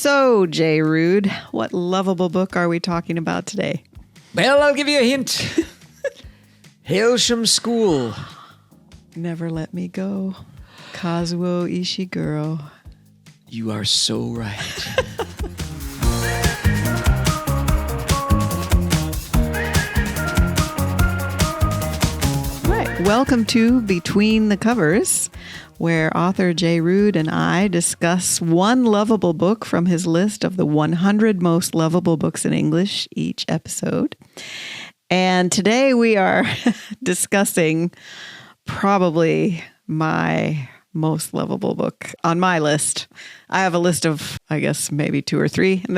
So, J. Ruud, what lovable book are we talking about today? Well, I'll give you a hint. Hailsham School. Never Let Me Go. Kazuo Ishiguro. You are so right. Right. Welcome to Between the Covers, where author J. Ruud and I discuss one lovable book from his list of the 100 most lovable books in English each episode. And today we are discussing probably my most lovable book on my list. I have a list of, I guess, maybe 2 or 3. And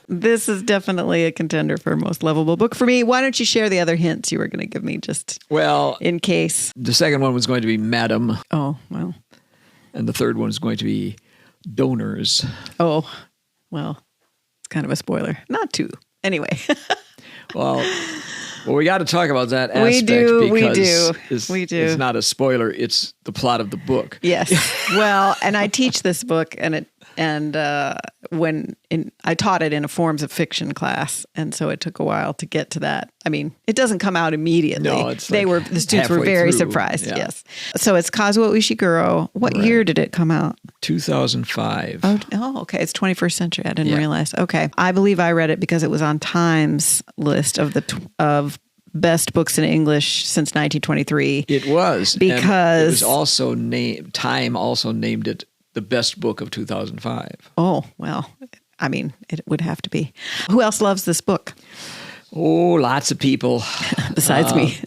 this is definitely a contender for most lovable book for me. Why don't you share the other hints you were going to give me just in case? The second one was going to be Madam. Oh, well. And the third one is going to be Donors. Oh, well, it's kind of a spoiler. Not too. Anyway. Well, we got to talk about that aspect. We do. It's not a spoiler. It's the plot of the book. Yes. Well, and I teach this book, and I taught it in a forms of fiction class, and so it took a while to get to that. I mean, it doesn't come out immediately. No, it's the students were very surprised. Yeah. Yes. So it's Kazuo Ishiguro. What year did it come out? 2005. Oh, okay. It's 21st century. I didn't realize. Okay. I believe I read it because it was on Time's list of best books in English since 1923. It was. Because it was also Time also named it the best book of 2005. Oh, well, I mean, it would have to be. Who else loves this book? Oh, lots of people. Besides me.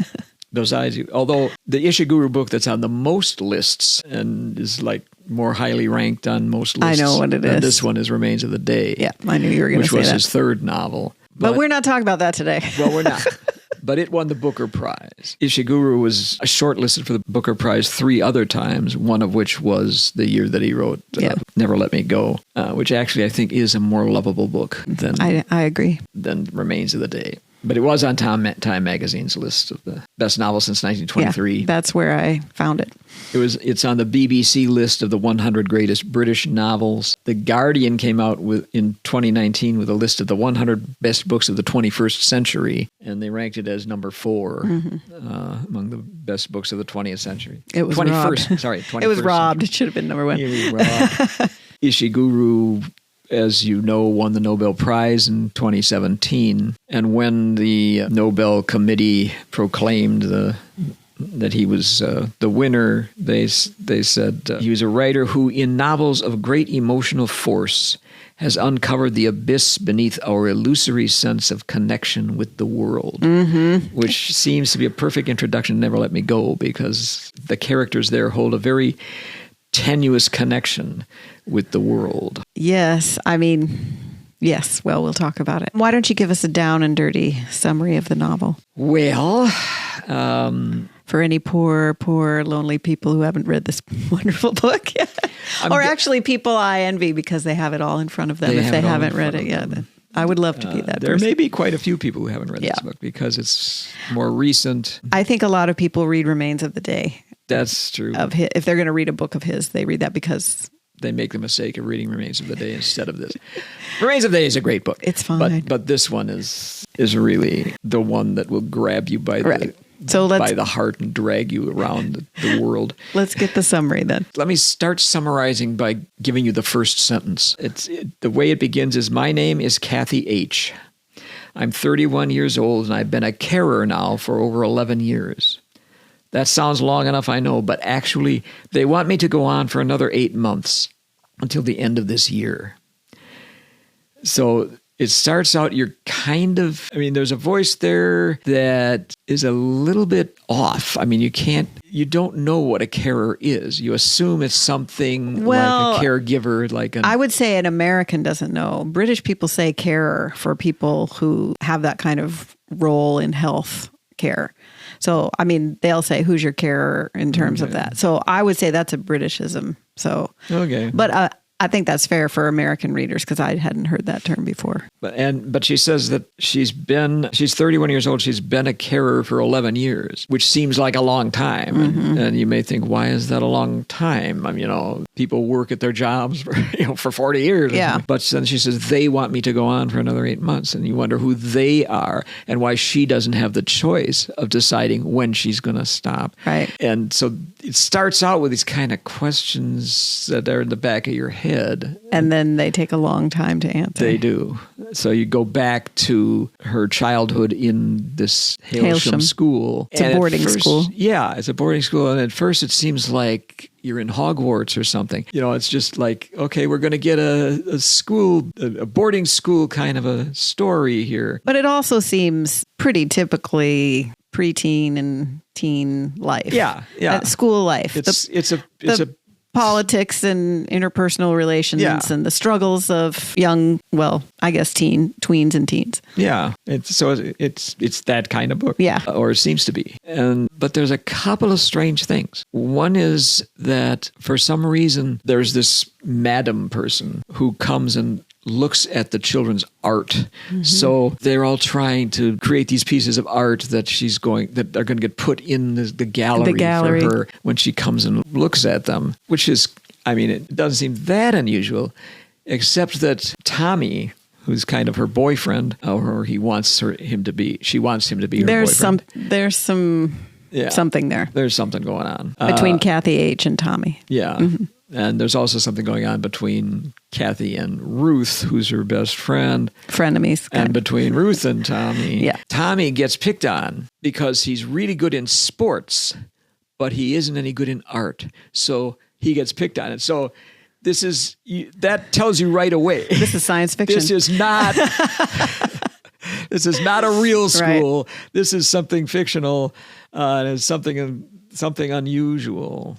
Besides you. Although the Ishiguro book that's on the most lists and is like more highly ranked on most lists. I know what it is. And this one is Remains of the Day. Yeah, I knew you were going to say that. Which was his third novel. But we're not talking about that today. Well, we're not. But it won the Booker Prize. Ishiguro was shortlisted for the Booker Prize 3 other times, one of which was the year that he wrote Never Let Me Go, which actually I think is a more lovable book than I agree. Than Remains of the Day. But it was on Time Magazine's list of the best novels since 1923. Yeah, that's where I found it. It's on the BBC list of the 100 greatest British novels. The Guardian came out in 2019 with a list of the 100 best books of the 21st century, and they ranked it as number 4 among the best books of the 20th century. It was 21st, robbed. Sorry, 21st. It was robbed. It should have been number 1. It was robbed. Ishiguro, as you know, won the Nobel Prize in 2017. And when the Nobel Committee proclaimed that he was the winner, they said he was a writer who, in novels of great emotional force, has uncovered the abyss beneath our illusory sense of connection with the world, which seems to be a perfect introduction to Never Let Me Go, because the characters there hold a very tenuous connection with the world. Yes. I mean, yes. Well, we'll talk about it. Why don't you give us a down and dirty summary of the novel? Well, for any poor, lonely people who haven't read this wonderful book yet. Or actually people I envy because they have it all in front of them if they haven't read it yet. I would love to be that There person. may be quite a few people who haven't read this book because it's more recent. I think a lot of people read Remains of the Day. That's true. If they're going to read a book of his, they read that because they make the mistake of reading Remains of the Day instead of this. Remains of the Day is a great book. It's fine. But this one is really the one that will grab you by the heart and drag you around the world. Let's get the summary then. Let me start summarizing by giving you the first sentence. The way it begins is, my name is Kathy H. I'm 31 years old and I've been a carer now for over 11 years. That sounds long enough, I know, but actually they want me to go on for another 8 months until the end of this year. So it starts out, there's a voice there that is a little bit off. I mean, you don't know what a carer is. You assume it's something like a caregiver, I would say an American doesn't know. British people say carer for people who have that kind of role in health care. So, I mean, they'll say, who's your carer in terms of that? So I would say that's a Britishism. So, okay. But I think that's fair for American readers because I hadn't heard that term before. But she says that she's 31 years old. She's been a carer for 11 years, which seems like a long time. And you may think, why is that a long time? I mean, people work at their jobs for 40 years. Yeah. But then she says, they want me to go on for another 8 months. And you wonder who they are and why she doesn't have the choice of deciding when she's going to stop. Right. And so it starts out with these kind of questions that are in the back of your head. And then they take a long time to answer. They do. So you go back to her childhood in this Hailsham school. It's a boarding school. Yeah, it's a boarding school. And at first it seems like you're in Hogwarts or something. It's just like, okay, we're going to get a boarding school kind of a story here. But it also seems pretty typically preteen and teen life. Yeah. School life. It's a politics and interpersonal relations and the struggles of young, tweens and teens. Yeah. It's that kind of book. Yeah. Or it seems to be. But there's a couple of strange things. One is that for some reason, there's this madam person who comes and looks at the children's art. So they're all trying to create these pieces of art that are going to get put in the gallery for her when she comes and looks at them, which is, it doesn't seem that unusual, except that Tommy, who's kind of her boyfriend, or she wants him to be her boyfriend. There's something there. There's something going on. Between Kathy H. and Tommy. Yeah. And there's also something going on between Kathy and Ruth, who's her best friend. Frenemies. And between Ruth and Tommy. Yeah. Tommy gets picked on because he's really good in sports, but he isn't any good in art. So he gets picked on. And so that tells you right away. This is science fiction. This is not a real school. Right. This is something fictional. And it's something unusual.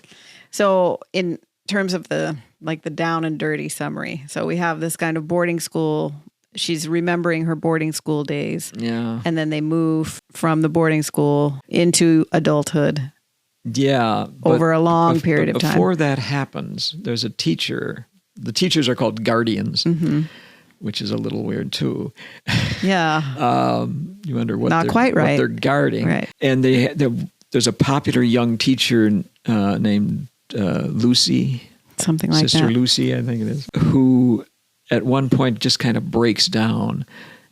So in terms of the down and dirty summary. So we have this kind of boarding school. She's remembering her boarding school days. Yeah. And then they move from the boarding school into adulthood. Yeah. Over a long period of time. Before that happens, there's a teacher. The teachers are called guardians, which is a little weird too. Yeah. You wonder what they're guarding. Right. And there's a popular young teacher named Lucy. Something like Sister that. Lucy, I think it is, who at one point just kind of breaks down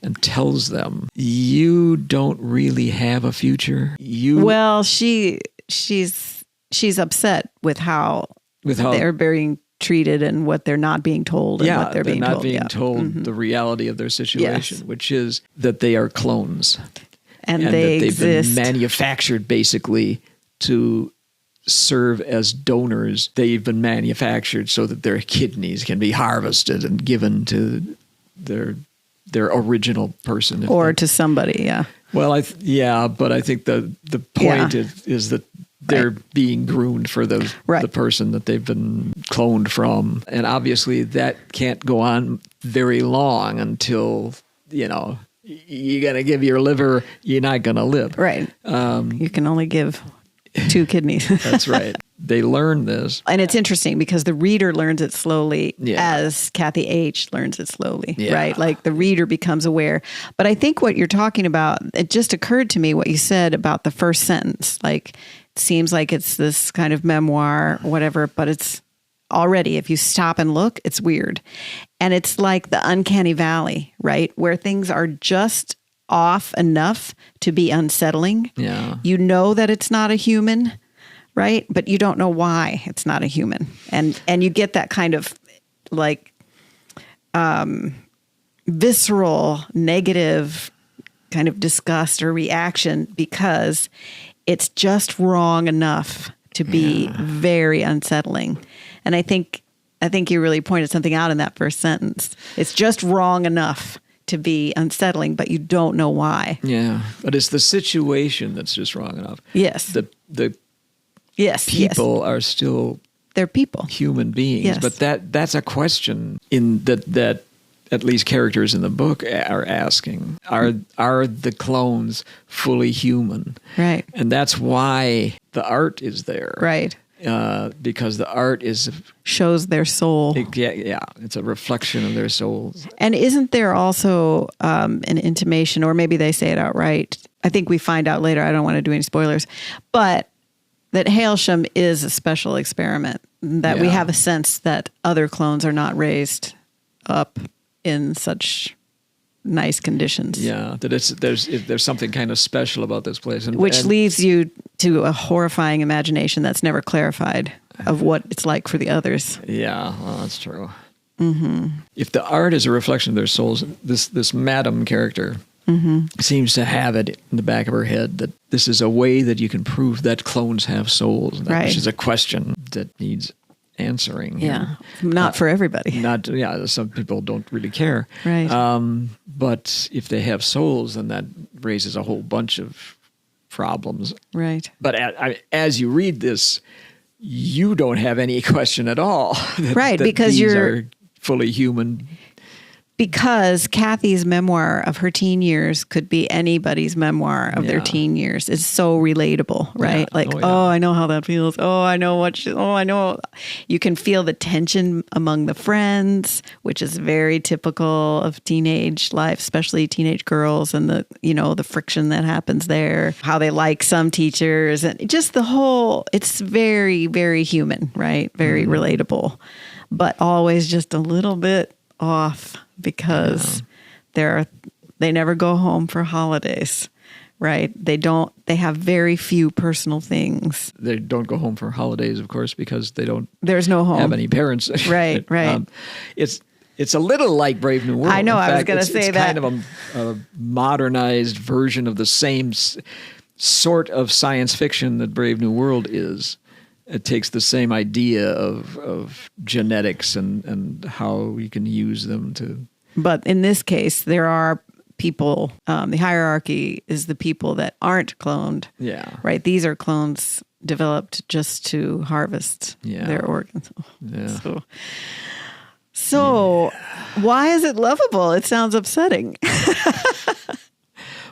and tells them, you don't really have a future. Well, she's upset with how they're being treated and what they're not being told and what they're being told. Not being told the reality of their situation, which is that they are clones. And that they've been manufactured basically to serve as donors. They've been manufactured so that their kidneys can be harvested and given to their original person. Or to somebody, yeah. Well, but I think the point is that they're being groomed for the person that they've been cloned from. And obviously that can't go on very long until, you're going to give your liver, you're not going to live. Right. You can only give 2 kidneys. That's right. They learn this. And it's interesting because the reader learns it slowly as Kathy H. learns it slowly, right? Like the reader becomes aware. But I think what you're talking about, it just occurred to me what you said about the first sentence. Like, it seems like it's this kind of memoir, whatever, but it's already, if you stop and look, it's weird. And it's like the uncanny valley, right? Where things are just off enough to be unsettling. Yeah. You know that it's not a human, right? But you don't know why it's not a human. And you get that kind of like visceral, negative kind of disgust or reaction because it's just wrong enough to be very unsettling. And I think you really pointed something out in that first sentence. It's just wrong enough to be unsettling, but you don't know why. Yeah, but it's the situation that's just wrong enough. Yes. The people are still they're people, human beings. Yes. But that's a question in that at least characters in the book are asking. Are the clones fully human? Right. And that's why the art is there. Right. because the art shows their soul. It's a reflection of their souls. And isn't there also an intimation, or maybe they say it outright? I think we find out later. I don't want to do any spoilers, but that Hailsham is a special experiment. That we have a sense that other clones are not raised up in such nice conditions. Yeah, that there's something kind of special about this place, which leaves you to a horrifying imagination that's never clarified of what it's like for the others. Yeah, well, that's true. Mm-hmm. If the art is a reflection of their souls, this Madam character seems to have it in the back of her head that this is a way that you can prove that clones have souls, which is a question that needs answering. Yeah, not for everybody. Some people don't really care. Right. But if they have souls, then that raises a whole bunch of problems. Right. But as you read this, you don't have any question at all. Right, because you're fully human. Because Kathy's memoir of her teen years could be anybody's memoir of their teen years. It's so relatable, right? I know how that feels. I know. You can feel the tension among the friends, which is very typical of teenage life, especially teenage girls, and the friction that happens there, how they like some teachers, and just the whole, it's very, very human, right? Very relatable, but always just a little bit off. Because they never go home for holidays, right? They have very few personal things. They don't go home for holidays, of course, because there's no home. Have any parents. Right. It's a little like Brave New World. I know, I was going to say that. It's kind of a modernized version of the same sort of science fiction that Brave New World is. It takes the same idea of genetics and how you can use them to... But in this case, there are people, the hierarchy is the people that aren't cloned. Yeah. Right? These are clones developed just to harvest their organs. Yeah. So why is it lovable? It sounds upsetting.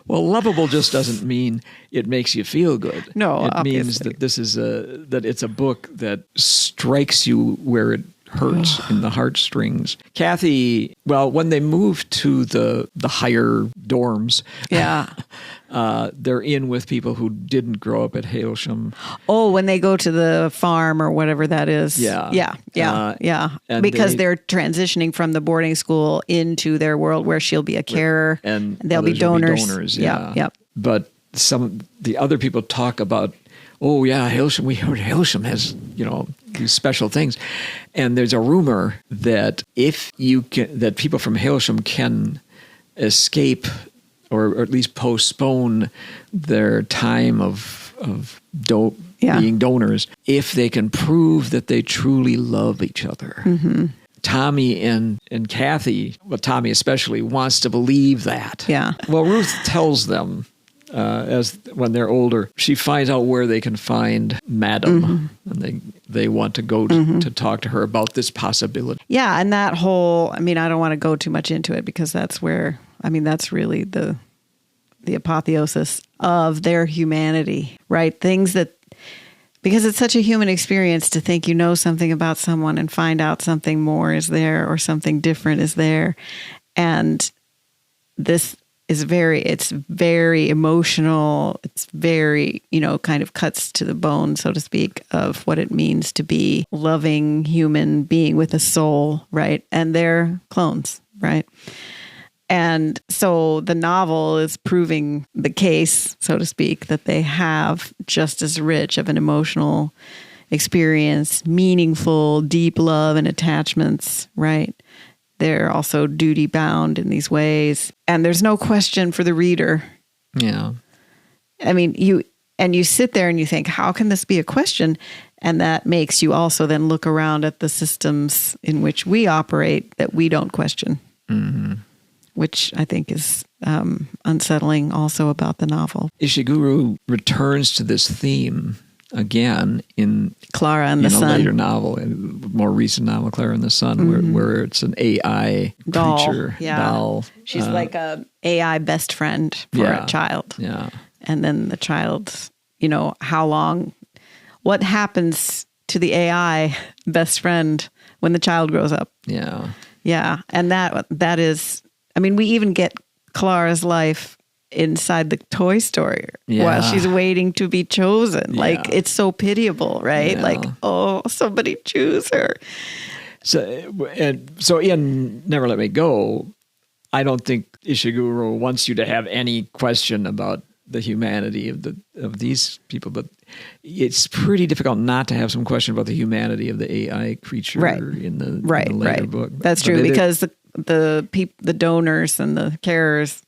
Well, lovable just doesn't mean it makes you feel good. No, it obviously. means that this is that it's a book that strikes you where it hurts in the heartstrings. Kathy, well, when they moved to the higher dorms, they're in with people who didn't grow up at Hailsham. Oh, when they go to the farm or whatever that is. Yeah. Because they're transitioning from the boarding school into their world where she'll be a carer and they'll be donors. Yeah. But the other people talk about, Hailsham, we heard Hailsham has, these special things. And there's a rumor that that people from Hailsham can escape or at least postpone their time of being donors if they can prove that they truly love each other. Mm-hmm. Tommy and Kathy, Tommy especially, wants to believe that. Yeah. Well, Ruth tells them when they're older, she finds out where they can find Madam, and they want to go to talk to her about this possibility. Yeah, and that whole, I don't want to go too much into it because that's where, that's really the apotheosis of their humanity, right? Because it's such a human experience to think you know something about someone and find out something more is there or something different is there. And this is it's very emotional. It's very, kind of cuts to the bone, so to speak, of what it means to be loving human being with a soul, right? And they're clones, right? And so the novel is proving the case, so to speak, that they have just as rich of an emotional experience, meaningful, deep love and attachments, right? They're also duty bound in these ways. And there's no question for the reader. Yeah. You sit there and you think, how can this be a question? And that makes you also then look around at the systems in which we operate that we don't question. Mm-hmm. Which I think is unsettling also about the novel. Ishiguro returns to this theme again in Clara and the Sun, a later novel, a more recent novel, Clara and the Sun, where it's an AI creature doll. She's like a AI best friend for a child. Yeah, and then the child, what happens to the AI best friend when the child grows up. Yeah. Yeah. And that is, I mean, we even get Clara's life inside the Toy Story while she's waiting to be chosen. Yeah. Like, it's so pitiable, right? Yeah. Like, oh, somebody choose her. So in Never Let Me Go, I don't think Ishiguro wants you to have any question about the humanity of these people, but it's pretty difficult not to have some question about the humanity of the AI creature in the later book. That's true, because the donors and the carers,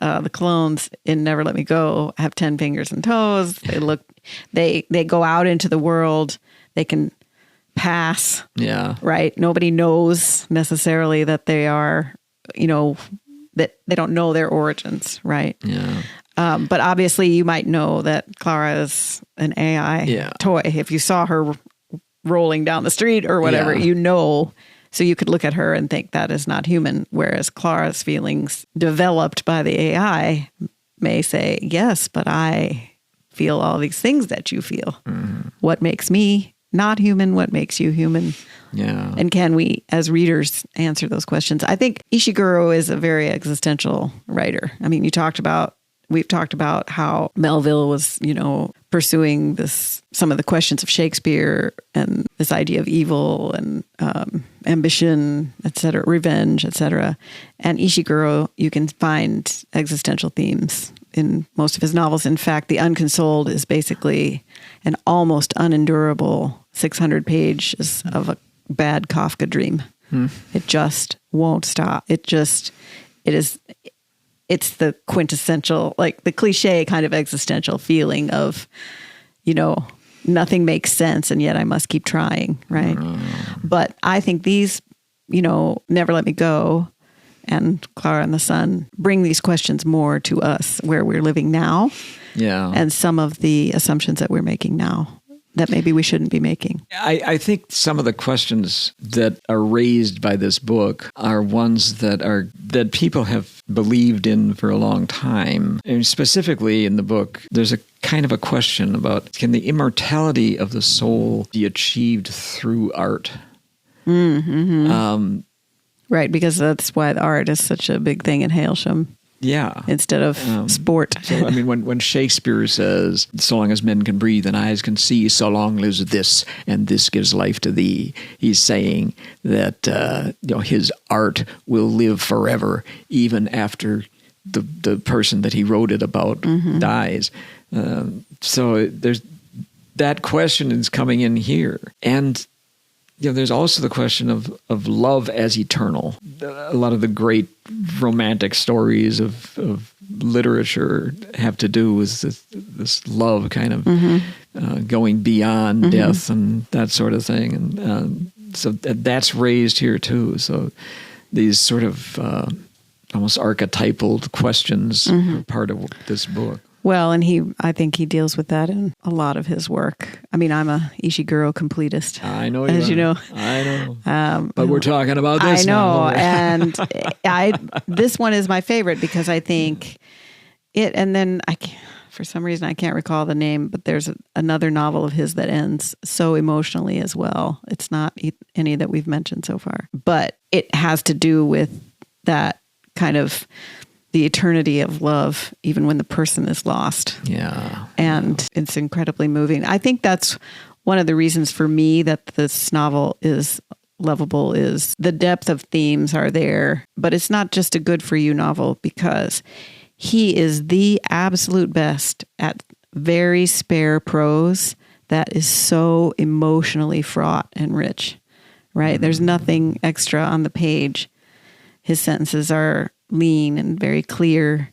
the clones in Never Let Me Go have 10 fingers and toes. They go out into the world. They can pass. Yeah. Right. Nobody knows necessarily that they are, that they don't know their origins. Right. Yeah. But obviously you might know that Clara is an AI toy. If you saw her rolling down the street or whatever, so you could look at her and think that is not human. Whereas Clara's feelings developed by the AI may say, yes, but I feel all these things that you feel. Mm-hmm. What makes me not human? What makes you human? Yeah. And can we, as readers, answer those questions? I think Ishiguro is a very existential writer. I mean, we've talked about how Melville was, pursuing some of the questions of Shakespeare and this idea of evil and ambition, et cetera, revenge, et cetera. And Ishiguro, you can find existential themes in most of his novels. In fact, The Unconsoled is basically an almost unendurable 600 pages of a bad Kafka dream. It just won't stop. It's the quintessential, like the cliche kind of existential feeling of, nothing makes sense and yet I must keep trying, right? But I think these, Never Let Me Go and Clara and the Sun bring these questions more to us where we're living now. Yeah. And some of the assumptions that we're making now that maybe we shouldn't be making. I think some of the questions that are raised by this book are ones that people have believed in for a long time. And specifically in the book, there's a kind of a question about, can the immortality of the soul be achieved through art? Mm-hmm. Right, because that's why art is such a big thing in Hailsham. Yeah. Instead of sport. So, I mean, when Shakespeare says, so long as men can breathe and eyes can see, so long lives this, and this gives life to thee, he's saying that his art will live forever, even after the person that he wrote it about dies. So there's that question is coming in here. And there's also the question of love as eternal. A lot of the great romantic stories of literature have to do with this love kind of going beyond death and that sort of thing. And so that's raised here too. So these sort of almost archetypal questions are part of this book. Well, and I think he deals with that in a lot of his work. I mean, I'm a Ishiguro completist. I know you you know. I know. But we're talking about this. I know, and this one is my favorite because I think it. And then for some reason, I can't recall the name, but there's another novel of his that ends so emotionally as well. It's not any that we've mentioned so far, but it has to do with that kind of the eternity of love, even when the person is lost. Yeah. And it's incredibly moving. I think that's one of the reasons for me that this novel is lovable is the depth of themes are there, but it's not just a good for you novel because he is the absolute best at very spare prose that is so emotionally fraught and rich, right? There's nothing extra on the page. His sentences are lean and very clear,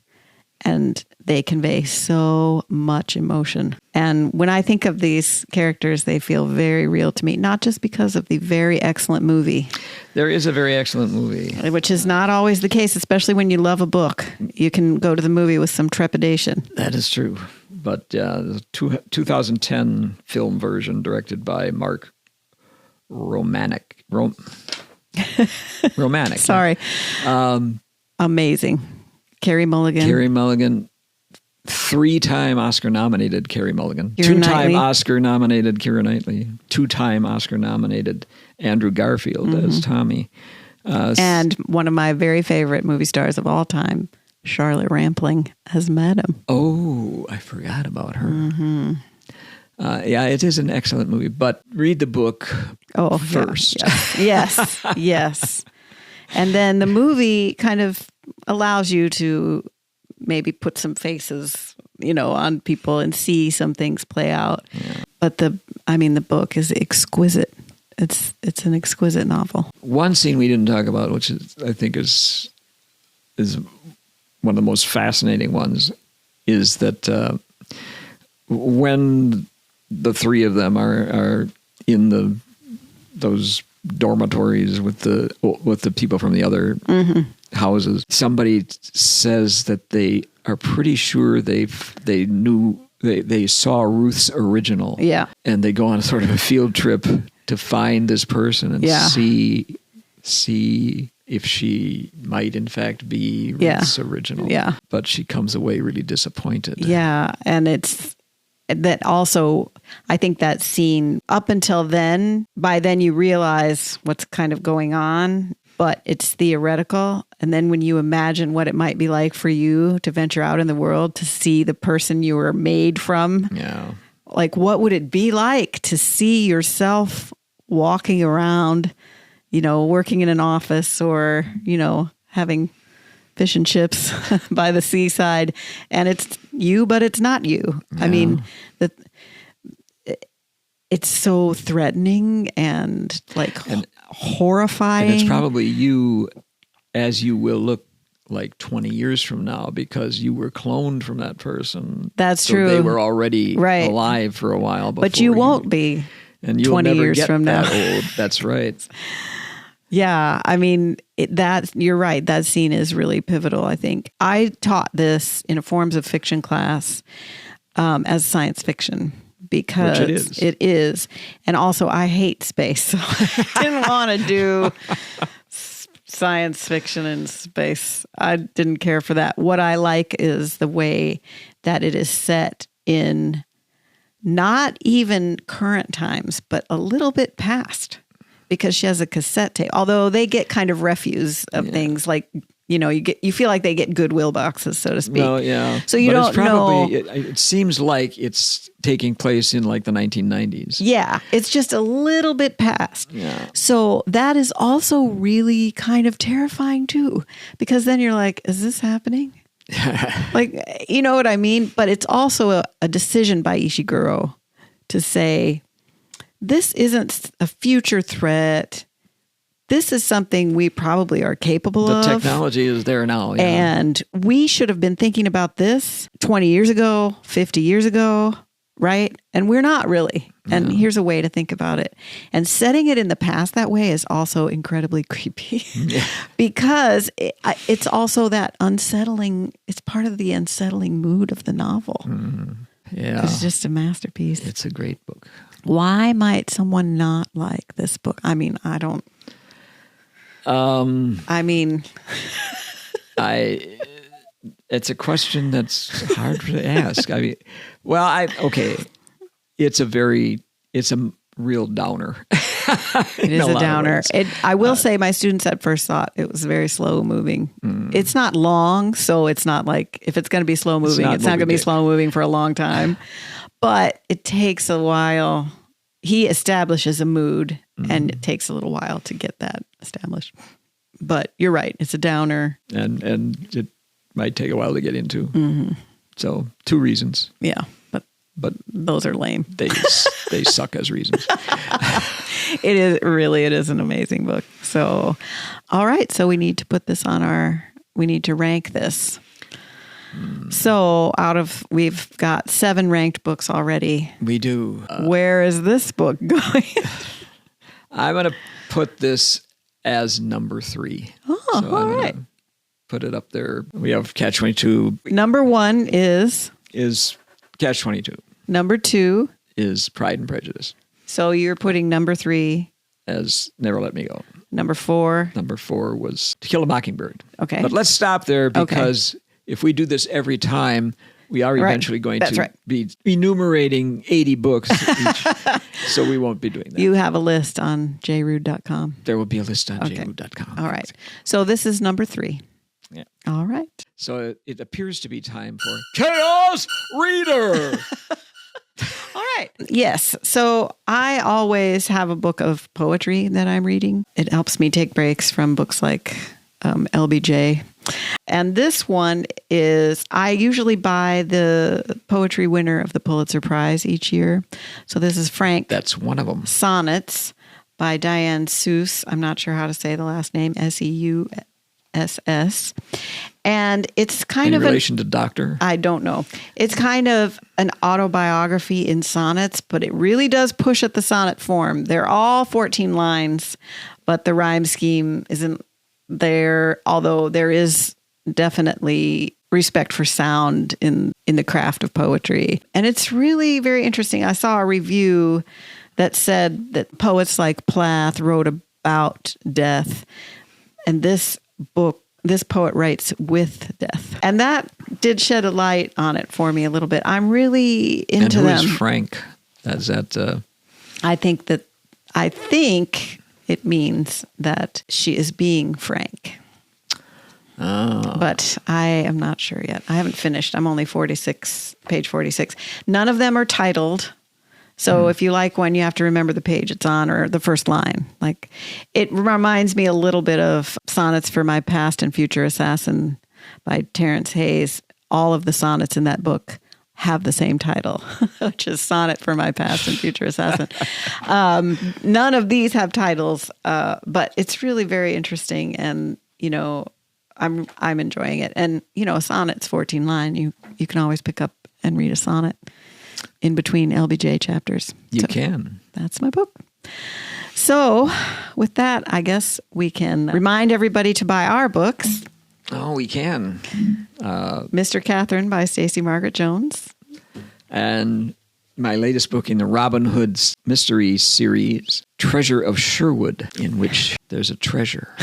and they convey so much emotion. And when I think of these characters, they feel very real to me, not just because of the very excellent movie. There is a very excellent movie. Which is not always the case, especially when you love a book. You can go to the movie with some trepidation. That is true. But the 2010 film version directed by Mark Romanek. Romanek. Sorry. Amazing. Carey Mulligan. 3-time Oscar-nominated Carey Mulligan. Keira 2-time Knightley. Oscar-nominated Keira Knightley. 2-time Oscar-nominated Andrew Garfield as Tommy. And one of my very favorite movie stars of all time, Charlotte Rampling as Madam. Oh, I forgot about her. Yeah, it is an excellent movie, but read the book first. Yeah. Yes. And then the movie kind of allows you to maybe put some faces, on people and see some things play out. Yeah. But the book is exquisite. It's an exquisite novel. One scene we didn't talk about, which I think is one of the most fascinating ones, is that when the three of them are in those dormitories with the people from the other houses, somebody says that they are pretty sure they saw Ruth's original. Yeah. And they go on sort of a field trip to find this person and see if she might in fact be Ruth's original. Yeah. But she comes away really disappointed. Yeah. And it's that also, I think that scene up until then, by then you realize what's kind of going on, but it's theoretical. And then when you imagine what it might be like for you to venture out in the world to see the person you were made from. Yeah. Like, what would it be like to see yourself walking around, working in an office or, having fish and chips by the seaside, and it's you, but it's not you. Yeah. I mean, it's so threatening and horrifying. And it's probably you as you will look like 20 years from now because you were cloned from that person. That's so true. They were already alive for a while before. But you won't be. And you'll 20 never years get from now. That old. That's right. Yeah, I mean, you're right. That scene is really pivotal, I think. I taught this in a forms of fiction class as science fiction because it is. And also, I hate space, so I didn't want to do science fiction in space. I didn't care for that. What I like is the way that it is set in not even current times, but a little bit past. Because she has a cassette tape, although they get kind of refuse of things like, you feel like they get Goodwill boxes, so to speak. Well, yeah. So you don't know. It seems like it's taking place in like the 1990s. Yeah. It's just a little bit past. Yeah. So that is also really kind of terrifying too, because then you're like, is this happening? Like, you know what I mean? But it's also a decision by Ishiguro to say, this isn't a future threat. This is something we probably are capable of. The technology is there now. Yeah. And we should have been thinking about this 20 years ago, 50 years ago, right? And we're not really. And here's a way to think about it. And setting it in the past that way is also incredibly creepy because it's also that unsettling, it's part of the unsettling mood of the novel. Mm-hmm. Yeah. It's just a masterpiece. It's a great book. Why might someone not like this book? I mean, I don't. It's a question that's hard to ask. I mean, it's a real downer. It is a downer. I will say my students at first thought it was very slow moving. It's not long, so it's not like if it's going to be slow moving, it's not going to be slow moving for a long time. But it takes a while. He establishes a mood, and it takes a little while to get that established. But you're right; it's a downer, and it might take a while to get into. Mm-hmm. So, 2 reasons. Yeah, but those are lame. They suck as reasons. It is an amazing book. So, all right, so we need to put this on we need to rank this. So we've got 7 ranked books already. We do. Where is this book going? I'm going to put this as number 3. Oh, so all right. Put it up there. We have Catch-22. Number 1 is Catch-22. Number 2 is Pride and Prejudice. So you're putting number 3 as Never Let Me Go. Number 4? Number 4 was To Kill a Mockingbird. Okay. But let's stop there because if we do this every time, We are eventually going to be enumerating 80 books each, so we won't be doing that. You have a list on jruud.com. There will be a list on jruud.com. All right. So this is number 3. Yeah. All right. So it appears to be time for Chaos Reader. All right. Yes. So I always have a book of poetry that I'm reading. It helps me take breaks from books like LBJ. And this one is, I usually buy the poetry winner of the Pulitzer Prize each year. So this is Frank. That's one of them. Sonnets by Diane Seuss. I'm not sure how to say the last name, Seuss. And it's kind of in relation to Doctor? I don't know. It's kind of an autobiography in sonnets, but it really does push at the sonnet form. They're all 14 lines, but the rhyme scheme isn't there, although there is definitely respect for sound in the craft of poetry. And it's really very interesting. I saw a review that said that poets like Plath wrote about death, and this poet writes with death. And that did shed a light on it for me a little bit. I'm really into them. And who is Frank? Is that I think it means that she is being frank. Oh. But I am not sure yet. I haven't finished. I'm only page 46. None of them are titled. So if you like one, you have to remember the page it's on or the first line. Like, it reminds me a little bit of Sonnets for My Past and Future Assassin by Terence Hayes. All of the sonnets in that book have the same title, which is Sonnet for My Past and Future Assassin. None of these have titles, but it's really very interesting, and I'm enjoying it. And a sonnet's 14 line. You can always pick up and read a sonnet in between LBJ chapters. You can. That's my book. So with that, I guess we can remind everybody to buy our books. Oh, we can. Mr. Catherine by Stacey Margaret Jones. And my latest book in the Robin Hood's mystery series, Treasure of Sherwood, in which there's a treasure.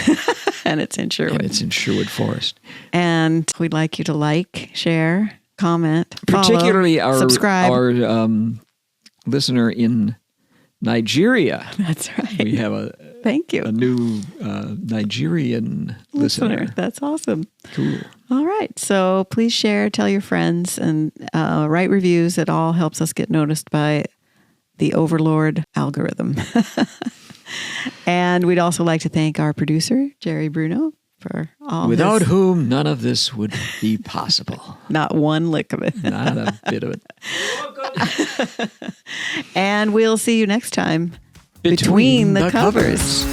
And it's in Sherwood. And it's in Sherwood Forest. And we'd like you to like, share, comment, particularly follow, subscribe. Our listener in Nigeria. That's right. We have Thank you. A new Nigerian listener. That's awesome. Cool. All right. So please share, tell your friends, and write reviews. It all helps us get noticed by the overlord algorithm. And we'd also like to thank our producer, Jerry Bruno, for all without whom none of this would be possible. Not one lick of it. Not a bit of it. And we'll see you next time. Between the covers.